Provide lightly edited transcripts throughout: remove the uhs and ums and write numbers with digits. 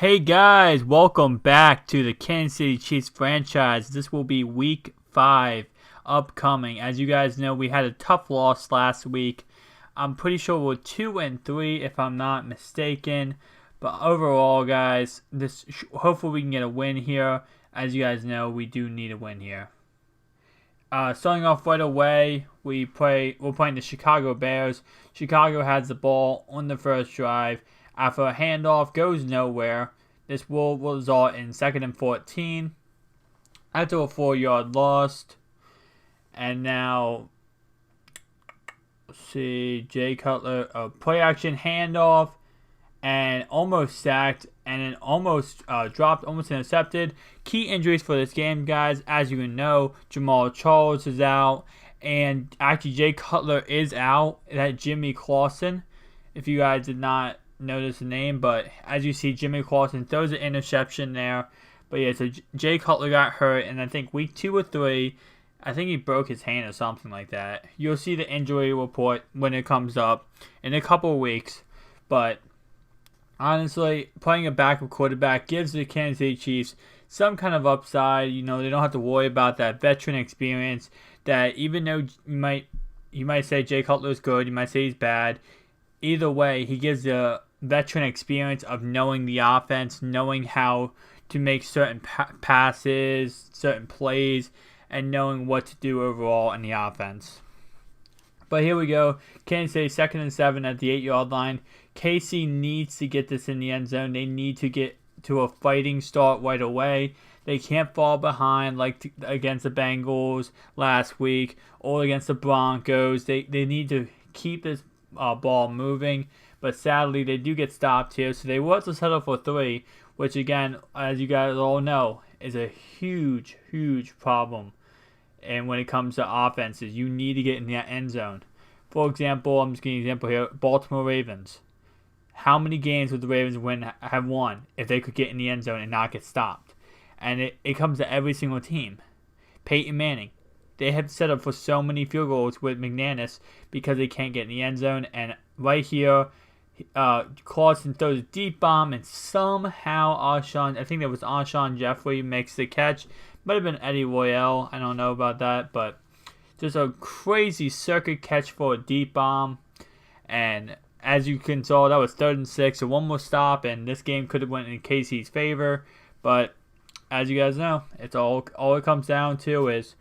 Hey guys, welcome back to the Kansas City Chiefs franchise. This will be week 5 upcoming. As you guys know, we had a tough loss last week. I'm pretty sure we're 2-3 if I'm not mistaken. But overall, guys, hopefully we can get a win here. As you guys know, we do need a win here. Starting off right away, we're playing the Chicago Bears. Chicago has the ball on the first drive. After a handoff goes nowhere, this will result in 2nd and 14 after a 4-yard loss. And now, let's see, Jay Cutler, a play action handoff, and almost sacked, and then almost dropped, almost intercepted. Key injuries for this game, guys. As you know, Jamal Charles is out, and actually Jay Cutler is out. That Jimmy Clausen, if you guys did not notice the name, but as you see, Jimmy Clausen throws an interception there. But yeah, so Jay Cutler got hurt, and I think week 2 or 3, I think he broke his hand or something like that. You'll see the injury report when it comes up in a couple of weeks. But honestly, playing a backup quarterback gives the Kansas City Chiefs some kind of upside. You know, they don't have to worry about that veteran experience. That even though you might say Jay Cutler is good, you might say he's bad. Either way, he gives the veteran experience of knowing the offense, knowing how to make certain passes, certain plays, and knowing what to do overall in the offense. But here we go. Kansas City 2nd and 7 at the 8-yard line. KC needs to get this in the end zone. They need to get to a fighting start right away. They can't fall behind like against the Bengals last week or against the Broncos. They need to keep this ball moving, but sadly they do get stopped here, so they will have to settle for 3, which again, as you guys all know, is a huge problem. And when it comes to offenses, you need to get in the end zone. For example, I'm just giving you an example here, Baltimore Ravens. How many games would the Ravens have won if they could get in the end zone and not get stopped? And it comes to every single team. Peyton Manning, they have set up for so many field goals with McManus because they can't get in the end zone. And right here, Clausen throws a deep bomb, and somehow I think that was Alshon Jeffrey, makes the catch. Might have been Eddie Royale. I don't know about that. But just a crazy circuit catch for a deep bomb. And as you can tell, that was 3rd and 6. So one more stop, and this game could have went in KC's favor. But as you guys know, it's all it comes down to is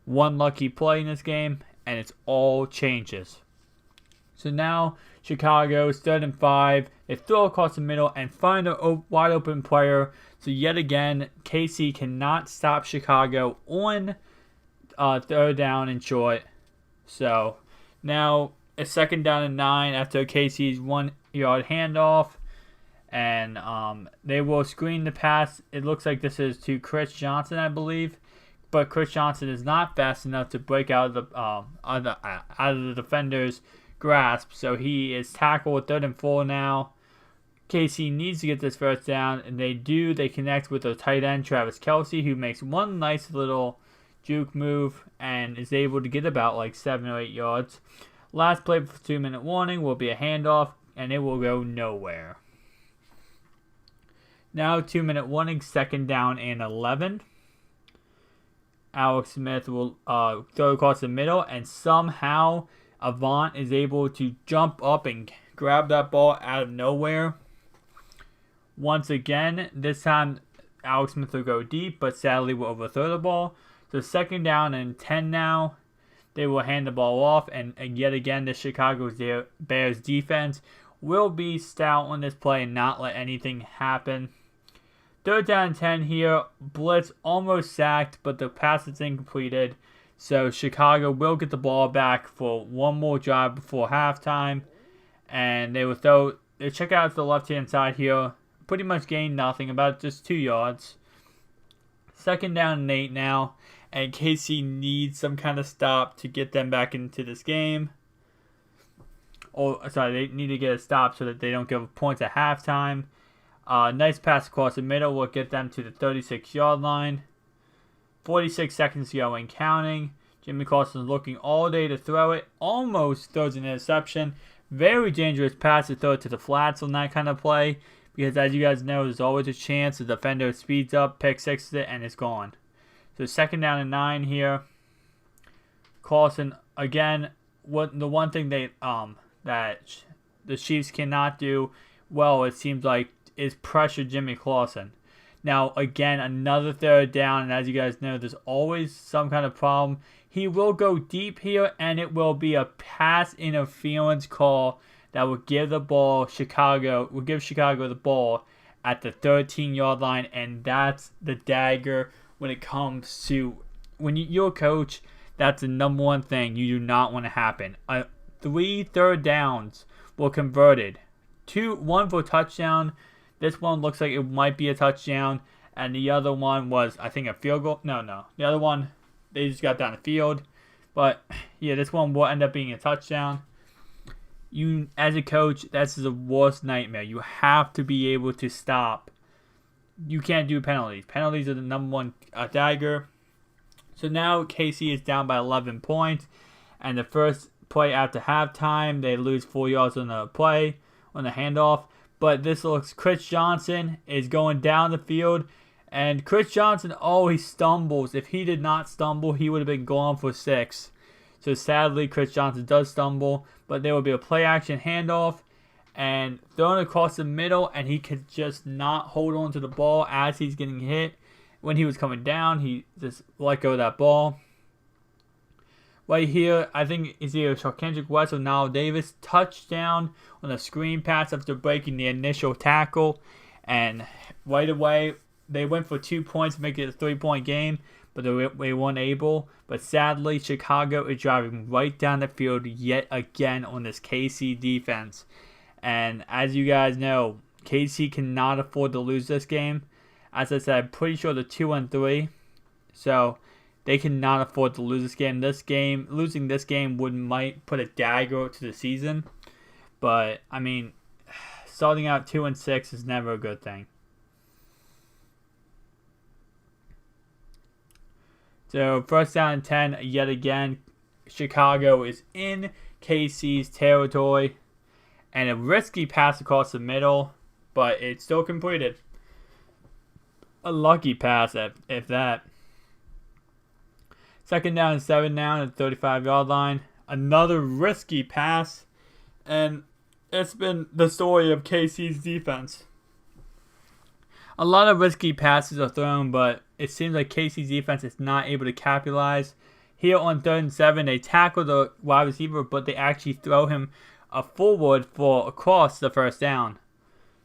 one lucky play in this game, and it's all changes. So now Chicago's 3rd and 5. They throw across the middle and find a wide open player. So yet again, KC cannot stop Chicago on 3rd down and short. So now it's 2nd down and 9 after KC's 1-yard handoff. And they will screen the pass. It looks like this is to Chris Johnson, I believe. But Chris Johnson is not fast enough to break out of the defender's grasp. So he is tackled 3rd and 4 now. KC needs to get this first down, and they do. They connect with the tight end, Travis Kelce, who makes one nice little juke move and is able to get about like 7 or 8 yards. Last play for 2-minute warning will be a handoff, and it will go nowhere. Now 2-minute warning, 2nd down and 11. Alex Smith will throw across the middle, and somehow Avant is able to jump up and grab that ball out of nowhere. Once again, this time Alex Smith will go deep, but sadly will overthrow the ball. So 2nd down and 10 now. They will hand the ball off, and yet again, the Chicago Bears defense will be stout on this play and not let anything happen. 3rd down and 10 here. Blitz almost sacked, but the pass is incompleted. So Chicago will get the ball back for one more drive before halftime. And they will check out to the left-hand side here. Pretty much gain nothing, about just 2 yards. 2nd down and 8 now. And KC needs some kind of stop to get them back into this game. They need to get a stop so that they don't give points at halftime. Nice pass across the middle will get them to the 36-yard line. 46 seconds to go and counting. Jimmy Clausen is looking all day to throw it. Almost throws an interception. Very dangerous pass to throw it to the flats on that kind of play. because as you guys know, there's always a chance the defender speeds up, pick sixes it, and it's gone. So 2nd down and 9 here. Clausen again. The one thing that the Chiefs cannot do well, it seems like, is pressure Jimmy Clausen. Now again, another 3rd down, and as you guys know, there's always some kind of problem. He will go deep here, and it will be a pass interference call that will give Chicago the ball at the 13-yard line, and that's the dagger when it comes to when you're a coach. That's the number one thing you do not want to happen. 3 third downs were converted. 1 for a touchdown. This one looks like it might be a touchdown, and the other one was, I think, a field goal. No. The other one, they just got down the field. But yeah, this one will end up being a touchdown. You, as a coach, that's the worst nightmare. You have to be able to stop. You can't do penalties. Penalties are the number one dagger. So now KC is down by 11 points. And the first play after halftime, they lose 4 yards on the play, on the handoff. But this looks, Chris Johnson is going down the field. And Chris Johnson always stumbles. If he did not stumble, he would have been gone for 6. So sadly, Chris Johnson does stumble. But there will be a play action handoff and thrown across the middle. And he could just not hold on to the ball as he's getting hit. When he was coming down, he just let go of that ball. Right here, I think it's either Kendrick West or Niall Davis. Touchdown on a screen pass after breaking the initial tackle. And right away, they went for 2 points to make it a 3-point game, but they weren't able. But sadly, Chicago is driving right down the field yet again on this KC defense. And as you guys know, KC cannot afford to lose this game. As I said, I'm pretty sure they're 2-3. So they cannot afford to lose this game. Losing this game might put a dagger to the season. But, I mean, starting out 2-6 is never a good thing. So, 1st down and 10, yet again, Chicago is in KC's territory. And a risky pass across the middle, but it's still completed. A lucky pass, if that. 2nd down and 7 now at the 35-yard line. Another risky pass. And it's been the story of KC's defense. A lot of risky passes are thrown, but it seems like KC's defense is not able to capitalize. Here on 3rd and 7, they tackle the wide receiver, but they actually throw him a forward for across the 1st down.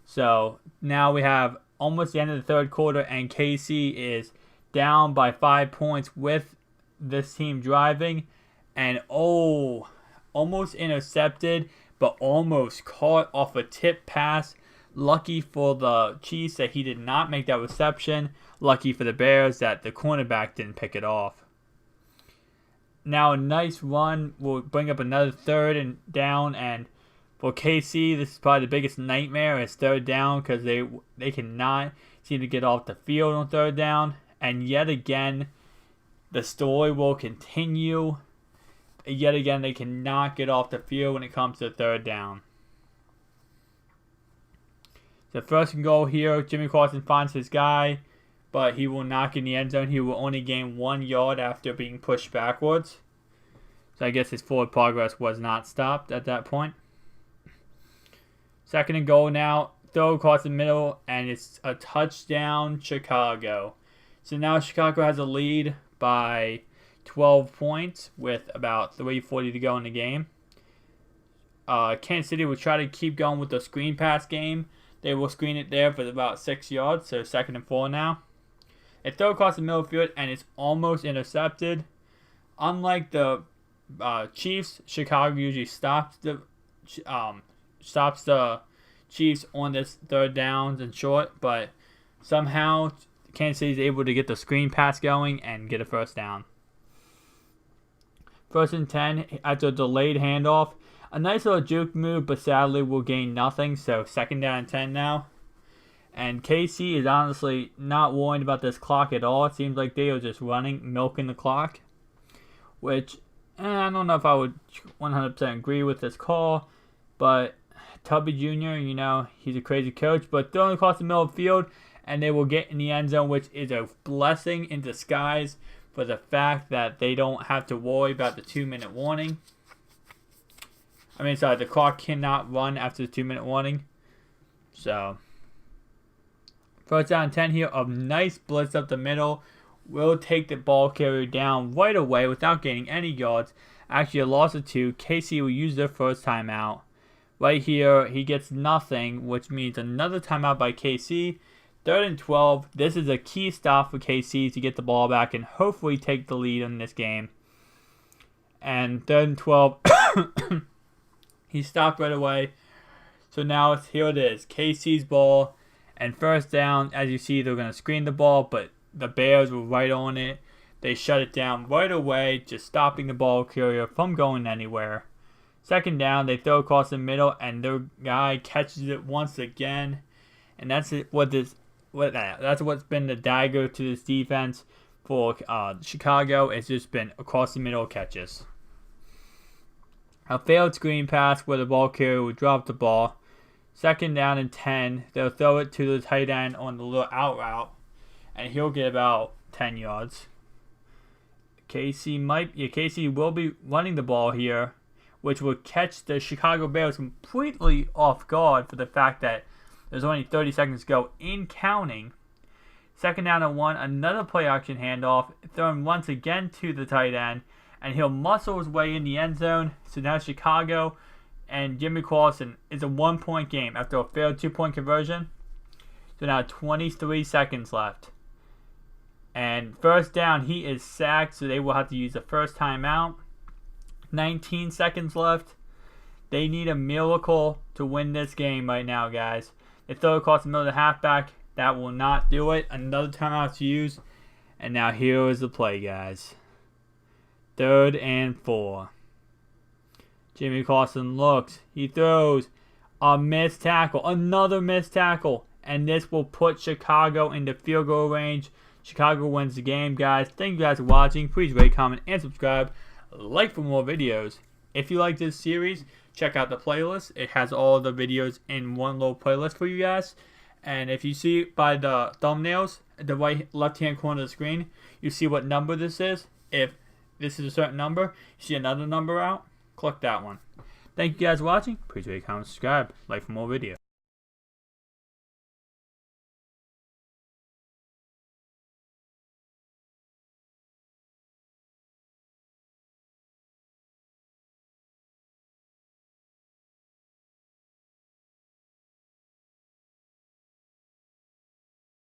So now we have almost the end of the 3rd quarter, and KC is down by 5 points with this team driving. And almost intercepted, but almost caught off a tip pass. Lucky for the Chiefs that he did not make that reception. Lucky for the Bears that the cornerback didn't pick it off. Now a nice run will bring up another 3rd and down, and for KC, this is probably the biggest nightmare is 3rd down because they cannot seem to get off the field on 3rd down. And yet again, the story will continue. Yet again, they cannot get off the field when it comes to 3rd down. So 1st and goal here, Jimmy Clausen finds his guy, but he will not get in the end zone. He will only gain 1 yard after being pushed backwards. So I guess his forward progress was not stopped at that point. 2nd and goal now, throw across the middle, and it's a touchdown, Chicago. So now Chicago has a lead by 12 points with about 3:40 to go in the game. Kansas City will try to keep going with the screen pass game. They will screen it there for about 6 yards, so 2nd and 4 now. They throw across the middle field, and it's almost intercepted. Unlike the Chiefs, Chicago usually stops the Chiefs on this 3rd downs and short, but somehow Kansas City is able to get the screen pass going and get a 1st down. 1st and 10 after a delayed handoff. A nice little juke move, but sadly will gain nothing. So 2nd down and 10 now. And KC is honestly not worried about this clock at all. It seems like they are just milking the clock. Which, I don't know if I would 100% agree with this call. But Tubby Jr., he's a crazy coach, but throwing across the middle of the field, and they will get in the end zone, which is a blessing in disguise for the fact that they don't have to worry about the 2-minute warning. The clock cannot run after the 2-minute warning. So, first down and 10 here. A nice blitz up the middle. Will take the ball carrier down right away without gaining any yards. Actually, a loss of 2. KC will use their first timeout. Right here, he gets nothing, which means another timeout by KC. 3rd and 12. This is a key stop for KC to get the ball back and hopefully take the lead in this game. And 3rd and 12. He stopped right away. So now here it is. KC's ball. And first down, as you see, they're going to screen the ball, but the Bears were right on it. They shut it down right away, just stopping the ball carrier from going anywhere. 2nd down, they throw across the middle, and their guy catches it once again. And that's what's been the dagger to this defense for Chicago. It's just been across the middle catches. A failed screen pass where the ball carrier would drop the ball. 2nd down and 10. They'll throw it to the tight end on the little out route, and he'll get about 10 yards. KC will be running the ball here, which will catch the Chicago Bears completely off guard for the fact that there's only 30 seconds to go in counting. 2nd down and 1. Another play action handoff, thrown once again to the tight end, and he'll muscle his way in the end zone. So now Chicago and Jimmy Clausen is a 1-point game after a failed 2-point conversion. So now 23 seconds left. And first down, he is sacked, so they will have to use the first timeout. 19 seconds left. They need a miracle to win this game right now, guys. They throw across the middle of the halfback. That will not do it. Another timeout to use. And now here is the play, guys. 3rd and 4. Jimmy Clausen looks. He throws. A missed tackle. Another missed tackle. And this will put Chicago into field goal range. Chicago wins the game, guys. Thank you guys for watching. Please rate, comment, and subscribe. Like for more videos. If you like this series, check out the playlist. It has all the videos in one little playlist for you guys. And if you see by the thumbnails, at the left-hand corner of the screen, you see what number this is. If this is a certain number, you see another number out, click that one. Thank you guys for watching. Please rate, comment, subscribe. Like for more videos.